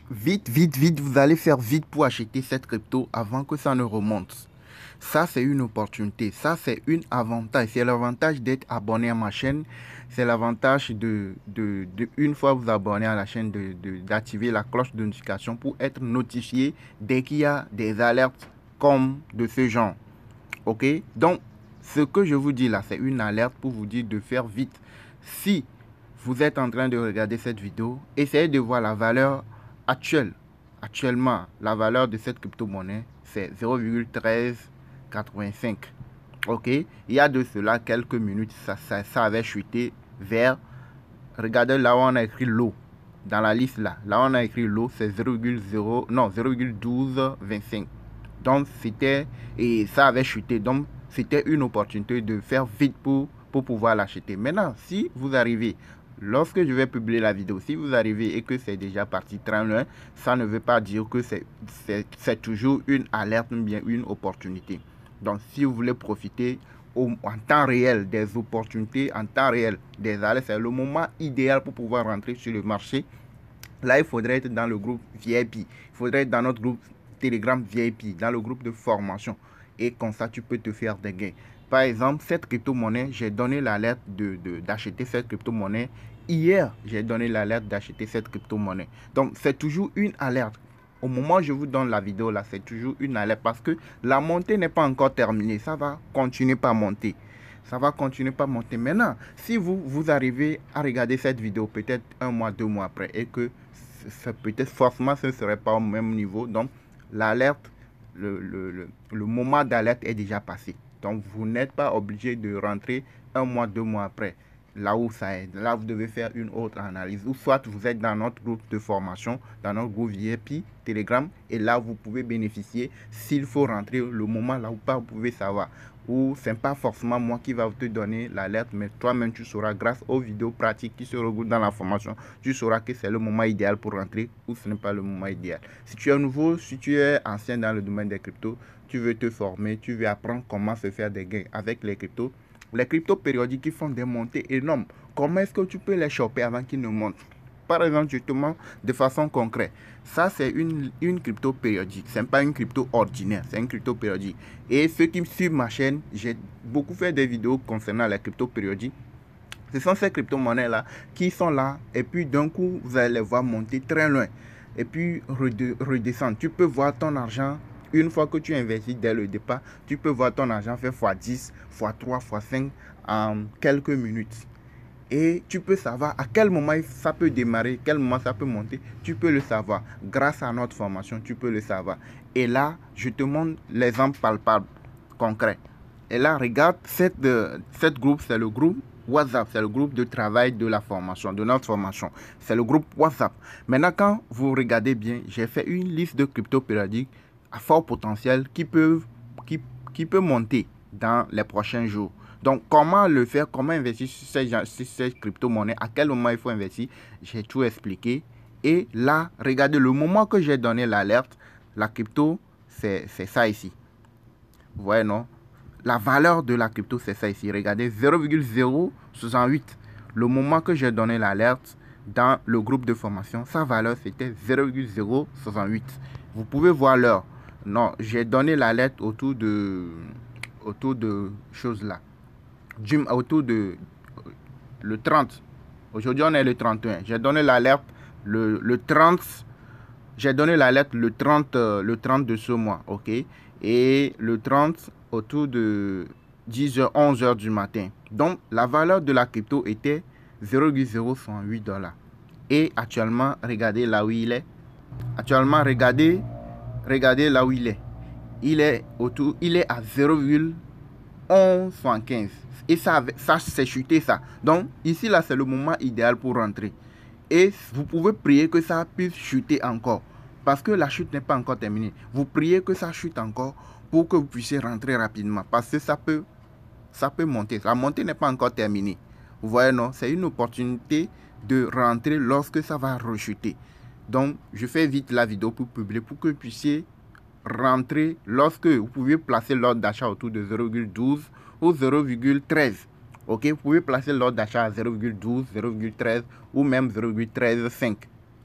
Vite, vite, vite, vous allez faire vite pour acheter cette crypto avant que ça ne remonte. Ça, c'est une opportunité. Ça, c'est un avantage. C'est l'avantage d'être abonné à ma chaîne. C'est l'avantage une fois vous abonnez à la chaîne, d'activer la cloche de notification pour être notifié dès qu'il y a des alertes comme de ce genre. OK? Donc, ce que je vous dis là, c'est une alerte pour vous dire de faire vite. Si vous êtes en train de regarder cette vidéo, essayez de voir la valeur actuelle. Actuellement, la valeur de cette crypto-monnaie, c'est 0,1385. OK? Il y a de cela quelques minutes, ça avait chuté vers... Regardez là où on a écrit l'eau. Dans la liste là, là où on a écrit l'eau, c'est 0,0... Non, 0,1225. Donc, c'était... Et ça avait chuté. Donc, c'était une opportunité de faire vite pour pouvoir l'acheter. Maintenant, si vous arrivez, lorsque je vais publier la vidéo, si vous arrivez et que c'est déjà parti très loin, ça ne veut pas dire que c'est toujours une alerte ou bien une opportunité. Donc, si vous voulez profiter en temps réel des opportunités, en temps réel des alertes, c'est le moment idéal pour pouvoir rentrer sur le marché. Là, il faudrait être dans le groupe VIP. Il faudrait être dans notre groupe Telegram VIP, dans le groupe de formation. Et comme ça, tu peux te faire des gains. Par exemple, cette crypto-monnaie, j'ai donné l'alerte d'acheter cette crypto-monnaie. Hier, j'ai donné l'alerte d'acheter cette crypto-monnaie. Donc, c'est toujours une alerte. Au moment où je vous donne la vidéo, là, c'est toujours une alerte parce que la montée n'est pas encore terminée. Ça va continuer par monter. Ça va continuer par monter. Maintenant, si vous arrivez à regarder cette vidéo peut-être un mois, 2 mois après et que peut-être forcément ce ne serait pas au même niveau, donc l'alerte, le moment d'alerte est déjà passé. Donc vous n'êtes pas obligé de rentrer un mois, 2 mois après. Là où ça est, là vous devez faire une autre analyse. Ou soit vous êtes dans notre groupe de formation, dans notre groupe VIP, Telegram, et là vous pouvez bénéficier. S'il faut rentrer le moment là où pas, vous pouvez savoir. Ou c'est pas forcément moi qui va te donner l'alerte, mais toi-même tu sauras grâce aux vidéos pratiques qui se regroupent dans la formation, tu sauras que c'est le moment idéal pour rentrer ou ce n'est pas le moment idéal. Si tu es nouveau, si tu es ancien dans le domaine des cryptos, tu veux te former, tu veux apprendre comment se faire des gains avec les cryptos. Les cryptos périodiques qui font des montées énormes, comment est-ce que tu peux les choper avant qu'ils ne montent? Par exemple, justement, de façon concrète, ça c'est une crypto périodique. Ce n'est pas une crypto ordinaire, c'est une crypto périodique. Et ceux qui me suivent ma chaîne, j'ai beaucoup fait des vidéos concernant la crypto périodique. Ce sont ces crypto-monnaies-là qui sont là et puis d'un coup, vous allez les voir monter très loin et puis redescendre. Tu peux voir ton argent, une fois que tu investis dès le départ, tu peux voir ton argent faire x10, x3, x5 en quelques minutes. Et tu peux savoir à quel moment ça peut démarrer, quel moment ça peut monter. Tu peux le savoir. Grâce à notre formation, tu peux le savoir. Et là, je te montre l'exemple palpable, concret. Et là, regarde, cette groupe, c'est le groupe WhatsApp. C'est le groupe de travail de la formation, de notre formation. C'est le groupe WhatsApp. Maintenant, quand vous regardez bien, j'ai fait une liste de crypto périodiques à fort potentiel qui peut monter dans les prochains jours. Donc, comment le faire, comment investir sur ces crypto-monnaies, à quel moment il faut investir, j'ai tout expliqué. Et là, regardez, le moment que j'ai donné l'alerte, la crypto, c'est ça ici. Vous voyez, non? La valeur de la crypto, c'est ça ici. Regardez, 0,068. Le moment que j'ai donné l'alerte dans le groupe de formation, sa valeur, c'était 0,068. Vous pouvez voir l'heure. Non, j'ai donné l'alerte autour de choses là. Autour de le 30. Aujourd'hui, on est le 31. J'ai donné l'alerte le 30. J'ai donné l'alerte le 30 de ce mois, ok? Et le 30 autour de 10h, 11h du matin. Donc, la valeur de la crypto était 0,068 $. Et actuellement, regardez là où il est. Actuellement, regardez là où il est. Il est à 0,1175. Et ça c'est chuté ça. Donc, ici, là, c'est le moment idéal pour rentrer. Et vous pouvez prier que ça puisse chuter encore. Parce que la chute n'est pas encore terminée. Vous priez que ça chute encore pour que vous puissiez rentrer rapidement. Parce que ça peut monter. La montée n'est pas encore terminée. Vous voyez, non? C'est une opportunité de rentrer lorsque ça va rechuter. Donc, je fais vite la vidéo pour publier, pour que vous puissiez rentrer lorsque vous pouvez placer l'ordre d'achat autour de 0,12 ou 0,13. Ok, vous pouvez placer l'ordre d'achat à 0,12, 0,13 ou même 0,135.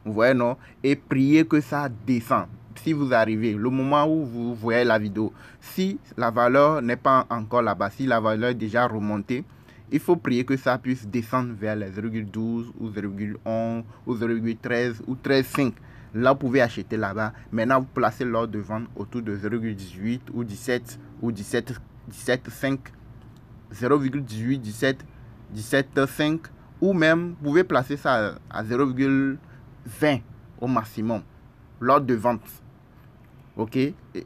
Vous voyez, non? Et priez que ça descend. Si vous arrivez, le moment où vous voyez la vidéo, si la valeur n'est pas encore là-bas, si la valeur est déjà remontée, il faut prier que ça puisse descendre vers les 0,12 ou 0,11 ou 0,13 ou 13,5. Là, vous pouvez acheter là-bas. Maintenant, vous placez l'ordre de vente autour de 0,18 ou 17 ou 17,5, 0,18, 17, 17,5 ou même, vous pouvez placer ça à 0,20 au maximum. L'ordre de vente. Ok?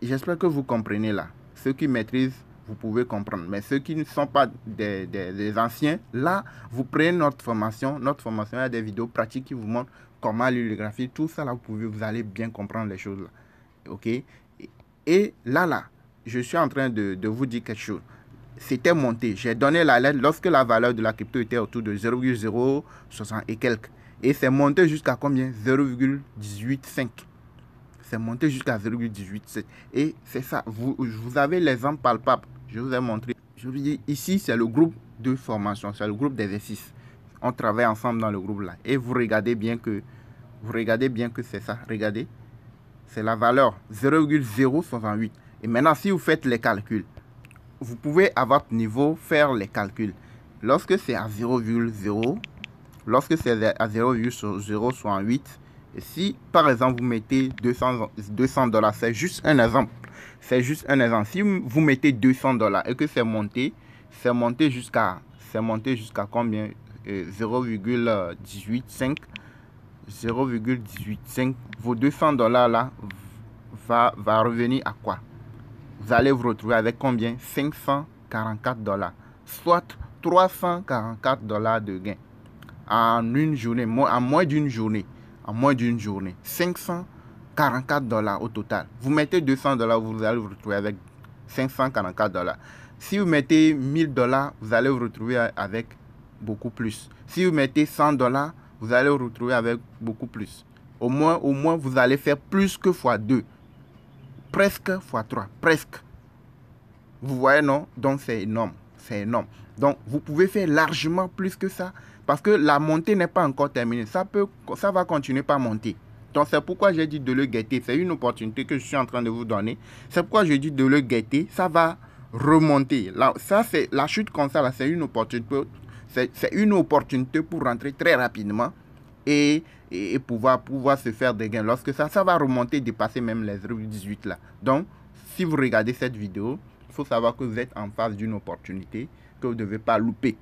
J'espère que vous comprenez là. Ceux qui maîtrisent, vous pouvez comprendre. Mais ceux qui ne sont pas des anciens, là, vous prenez notre formation. Notre formation, il y a des vidéos pratiques qui vous montrent comment l'illustraphie, tout ça là, vous allez bien comprendre les choses là. Ok? Et là, je suis en train de vous dire quelque chose. C'était monté. J'ai donné l'alerte lorsque la valeur de la crypto était autour de 0,060 et quelques. Et c'est monté jusqu'à combien? 0,185. C'est monté jusqu'à 0,187. Et c'est ça. Vous avez l'exemple palpable. Je vous ai montré. Je vous dis, ici, c'est le groupe de formation. C'est le groupe d'exercice. On travaille ensemble dans le groupe là. Et vous regardez bien que c'est ça. Regardez. C'est la valeur 0,068. Et maintenant, si vous faites les calculs, vous pouvez à votre niveau faire les calculs. Lorsque c'est à 0,0, lorsque c'est à 0,068, et si par exemple vous mettez 200 $, c'est juste un exemple. C'est juste un exemple. Si vous mettez 200 $ et que c'est monté jusqu'à combien? 0,185. 0,185. Vos 200 $ là va revenir à quoi? Vous allez vous retrouver avec combien? 544 $. Soit 344 $ de gain. En une journée, en moins d'une journée. 544 $ au total. Vous mettez 200 $, vous allez vous retrouver avec 544 $. Si vous mettez 1000 $, vous allez vous retrouver avec beaucoup plus. Si vous mettez 100 $, vous allez vous retrouver avec beaucoup plus. Au moins, vous allez faire plus que x2. Presque x3. Presque. Vous voyez, non? Donc, c'est énorme. C'est énorme. Donc, vous pouvez faire largement plus que ça. Parce que la montée n'est pas encore terminée. Ça va continuer par monter. Donc, c'est pourquoi j'ai dit de le guetter. C'est une opportunité que je suis en train de vous donner. C'est pourquoi je dis de le guetter. Ça va remonter. Là, ça, c'est la chute comme ça. Là, c'est une opportunité. C'est une opportunité pour rentrer très rapidement et pouvoir se faire des gains. Lorsque ça va remonter, dépasser même les 0,18 là. Donc, si vous regardez cette vidéo, il faut savoir que vous êtes en face d'une opportunité que vous ne devez pas louper.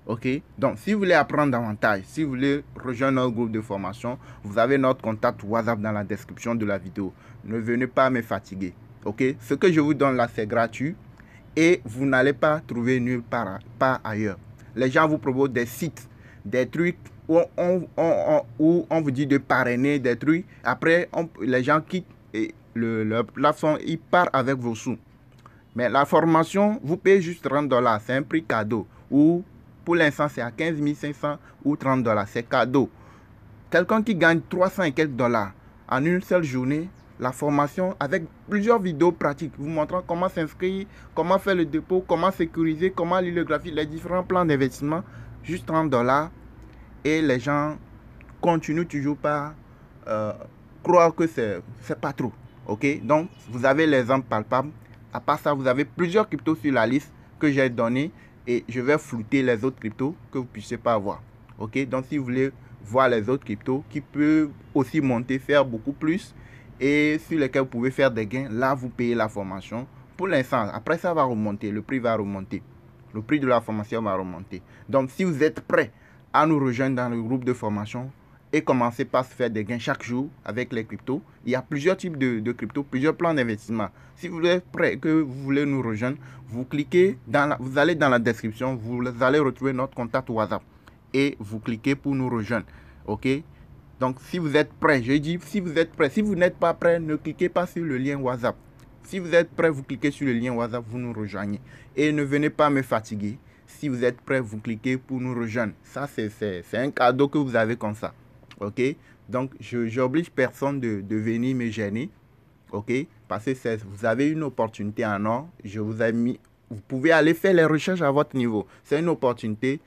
Ok? Donc, si vous voulez apprendre davantage, si vous voulez rejoindre notre groupe de formation, vous avez notre contact WhatsApp dans la description de la vidéo. Ne venez pas me fatiguer. Ok? Ce que je vous donne là, c'est gratuit et vous n'allez pas trouver nulle part ailleurs. Les gens vous proposent des sites, des trucs où on vous dit de parrainer des trucs. Après, les gens quittent et leur plateforme, ils partent avec vos sous. Mais la formation, vous payez juste 30 $. C'est un prix cadeau. Ou pour l'instant, c'est à 15 500 ou 30 $. C'est cadeau. Quelqu'un qui gagne 300 et quelques dollars en une seule journée, la formation avec plusieurs vidéos pratiques vous montrant comment s'inscrire, comment faire le dépôt, comment sécuriser, comment l'illustraphie, les différents plans d'investissement, juste 30 $. Et les gens continuent toujours par croire que c'est pas trop. Ok? Donc, vous avez l'exemple palpable. À part ça, vous avez plusieurs cryptos sur la liste que j'ai donné et je vais flouter les autres cryptos que vous ne puissiez pas avoir. Ok? Donc, si vous voulez voir les autres cryptos qui peuvent aussi monter, faire beaucoup plus et sur lesquels vous pouvez faire des gains, là, vous payez la formation. Pour l'instant, après ça va remonter, le prix va remonter. Le prix de la formation va remonter. Donc, si vous êtes prêt à nous rejoindre dans le groupe de formation et commencer par se faire des gains chaque jour avec les cryptos. Il y a plusieurs types de cryptos, plusieurs plans d'investissement. Si vous êtes prêt, que vous voulez nous rejoindre, vous cliquez, vous allez dans la description, vous allez retrouver notre contact WhatsApp et vous cliquez pour nous rejoindre. Ok? Donc, si vous êtes prêt, je dis si vous êtes prêt. Si vous n'êtes pas prêt, ne cliquez pas sur le lien WhatsApp. Si vous êtes prêt, vous cliquez sur le lien WhatsApp, vous nous rejoignez. Et ne venez pas me fatiguer. Si vous êtes prêt, vous cliquez pour nous rejoindre. Ça, c'est un cadeau que vous avez comme ça. Ok? Donc, je n'oblige personne de venir me gêner. Ok? Parce que vous avez une opportunité en or. Je vous ai mis. Vous pouvez aller faire les recherches à votre niveau. C'est une opportunité.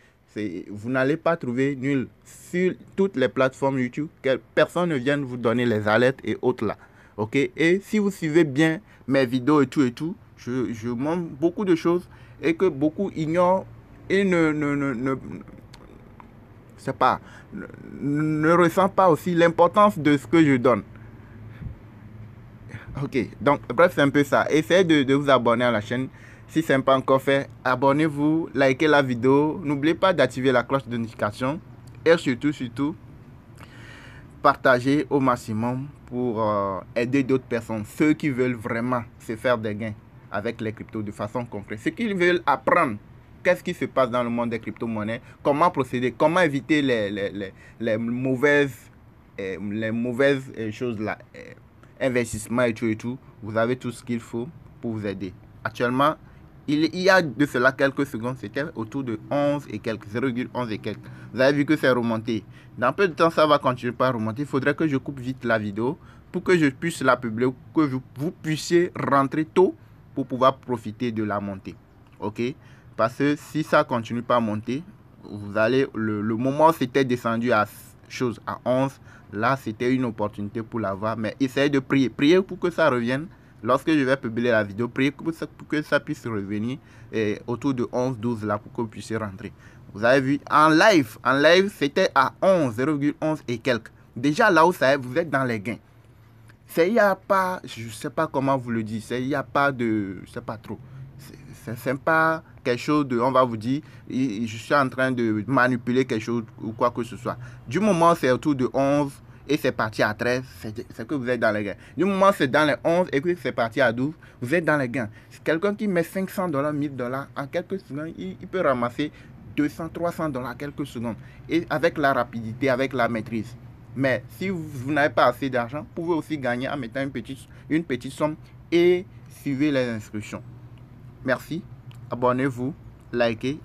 Vous n'allez pas trouver nul sur toutes les plateformes YouTube. Personne ne vienne vous donner les alertes et autres là. Ok? Et si vous suivez bien mes vidéos et tout, je montre beaucoup de choses et que beaucoup ignorent et c'est pas, ne ressent pas aussi l'importance de ce que je donne. Ok, donc bref, c'est un peu ça. Essayez de vous abonner à la chaîne. Si ce n'est pas encore fait, abonnez-vous, likez la vidéo. N'oubliez pas d'activer la cloche de notification. Et surtout, partagez au maximum pour aider d'autres personnes. Ceux qui veulent vraiment se faire des gains avec les cryptos de façon concrète. Ceux qui veulent apprendre qu'est-ce qui se passe dans le monde des crypto-monnaies, comment procéder, comment éviter les mauvaises choses là, investissement et tout. Vous avez tout ce qu'il faut pour vous aider. Actuellement, il y a de cela quelques secondes, c'était autour de 11 et quelques, 0,11 et quelques. Vous avez vu que c'est remonté. Dans peu de temps, ça va continuer par remonter. Il faudrait que je coupe vite la vidéo pour que je puisse la publier, que vous puissiez rentrer tôt pour pouvoir profiter de la montée. Ok? Parce que si ça continue pas à monter, vous allez, le moment où c'était descendu à 11, là c'était une opportunité pour l'avoir. Mais essayez de prier. Priez pour que ça revienne. Lorsque je vais publier la vidéo, priez pour que ça puisse revenir autour de 11, 12 là pour que vous puissiez rentrer. Vous avez vu, en live c'était à 11, 0,11 et quelques. Déjà là où ça est, vous êtes dans les gains. Il n'y a pas, je ne sais pas comment vous le dire, il n'y a pas de, je ne sais pas trop. C'est pas quelque chose de, on va vous dire, je suis en train de manipuler quelque chose ou quoi que ce soit. Du moment où c'est autour de 11 et c'est parti à 13, c'est que vous êtes dans les gains. Du moment où c'est dans les 11 et que c'est parti à 12, vous êtes dans les gains. Quelqu'un qui met $500, $1000, en quelques secondes, il peut ramasser 200, $300 en quelques secondes. Et avec la rapidité, avec la maîtrise. Mais si vous n'avez pas assez d'argent, vous pouvez aussi gagner en mettant une petite somme et suivez les instructions. Merci, abonnez-vous, likez.